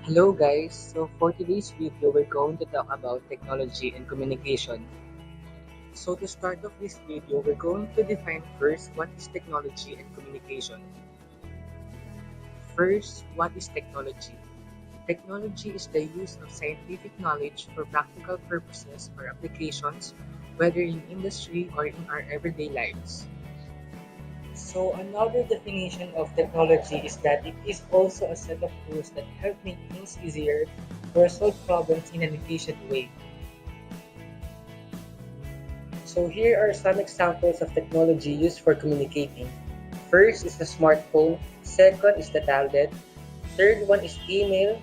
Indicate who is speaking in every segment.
Speaker 1: Hello guys, so for today's video we're going to talk about technology and communication. So to start off this video, we're going to define first what is technology and communication. First, what is technology? Technology is the use of scientific knowledge for practical purposes or applications, whether in industry or in our everyday lives. So another definition of technology is that it is also a set of tools that help make things easier or solve problems in an efficient way. So here are some examples of technology used for communicating. First is the smartphone, second is the tablet, third one is email,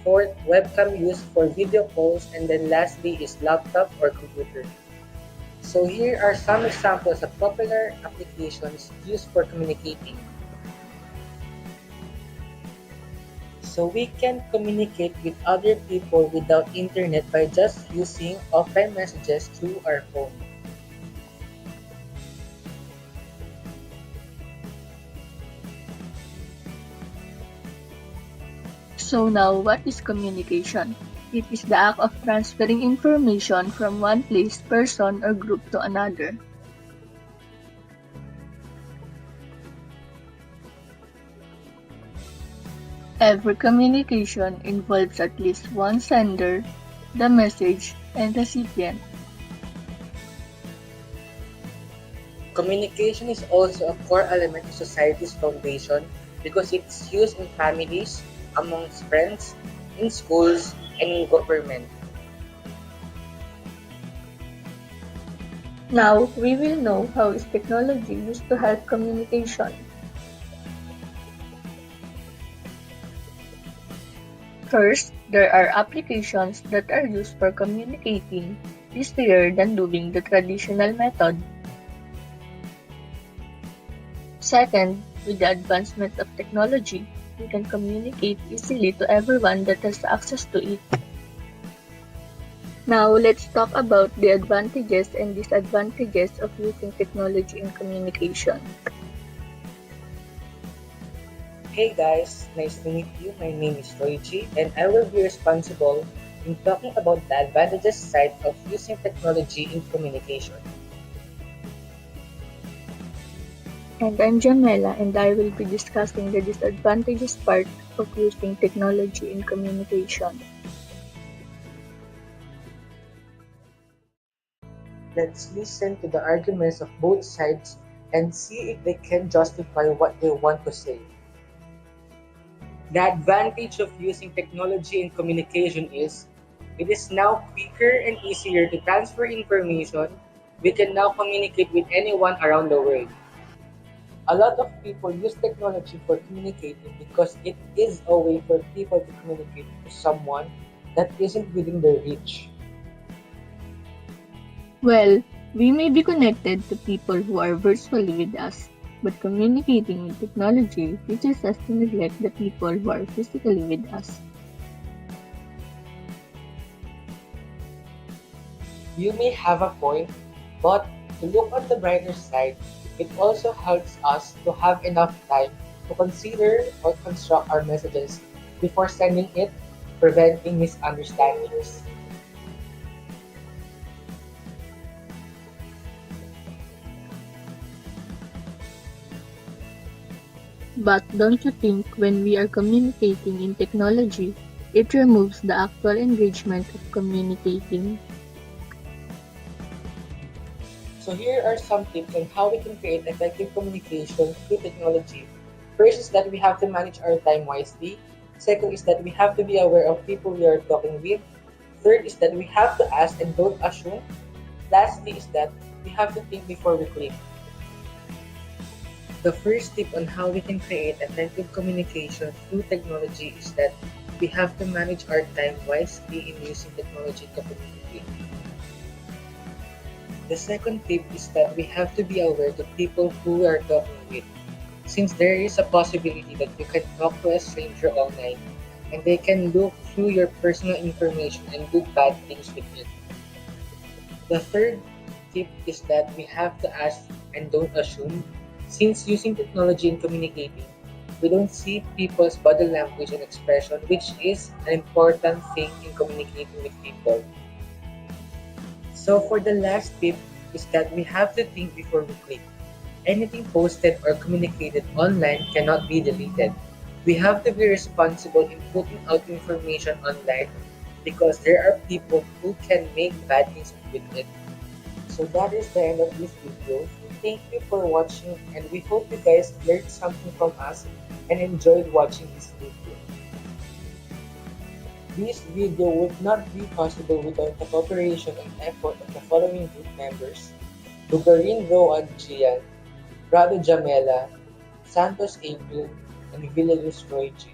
Speaker 1: fourth webcam used for video calls, and then lastly is laptop or computer. So here are some examples of popular applications used for communicating. So we can communicate with other people without internet by just using offline messages through our phone.
Speaker 2: So now, what is communication? It is the act of transferring information from one place, person, or group to another. Every communication involves at least one sender, the message, and recipient.
Speaker 1: Communication is also a core element of society's foundation because it's used in families, amongst friends, in schools, and in government.
Speaker 2: Now, we will know how is technology used to help communication. First, there are applications that are used for communicating easier than doing the traditional method. Second, with the advancement of technology, we can communicate easily to everyone that has access to it. Now, let's talk about the advantages and disadvantages of using technology in communication.
Speaker 1: Hey guys, nice to meet you. My name is Roiji and I will be responsible in talking about the advantages side of using technology in communication.
Speaker 2: And I'm Jamela, and I will be discussing the disadvantages part of using technology in communication.
Speaker 1: Let's listen to the arguments of both sides and see if they can justify what they want to say. The advantage of using technology in communication is it is now quicker and easier to transfer information. We can now communicate with anyone around the world. A lot of people use technology for communicating because it is a way for people to communicate to someone that isn't within their reach.
Speaker 2: Well, we may be connected to people who are virtually with us, but communicating with technology teaches us to neglect the people who are physically with us.
Speaker 1: You may have a point, but to look on the brighter side, it also helps us to have enough time to consider or construct our messages before sending it, preventing misunderstandings.
Speaker 2: But don't you think when we are communicating in technology, it removes the actual engagement of communicating?
Speaker 1: So here are some tips on how we can create effective communication through technology. First is that we have to manage our time wisely. Second is that we have to be aware of people we are talking with. Third is that we have to ask and don't assume. Lastly is that we have to think before we click. The first tip on how we can create effective communication through technology is that we have to manage our time wisely in using technology to communicate. The second tip is that we have to be aware to people who we are talking with, since there is a possibility that you can talk to a stranger online and they can look through your personal information and do bad things with it. The third tip is that we have to ask and don't assume, since using technology in communicating, We don't see people's body language and expression, which is an important thing in communicating with people. So for the last tip is that we have to think before we click. Anything posted or communicated online cannot be deleted. We have to be responsible in putting out information online because there are people who can make bad things with it. So that is the end of this video. Thank you for watching and we hope you guys learned something from us and enjoyed watching this video. This video would not be possible without the cooperation and effort of the following group members: Bugarin, Roan, Jiayan, Prado, Jamela, Santos, April, and Villaluz, Roiji.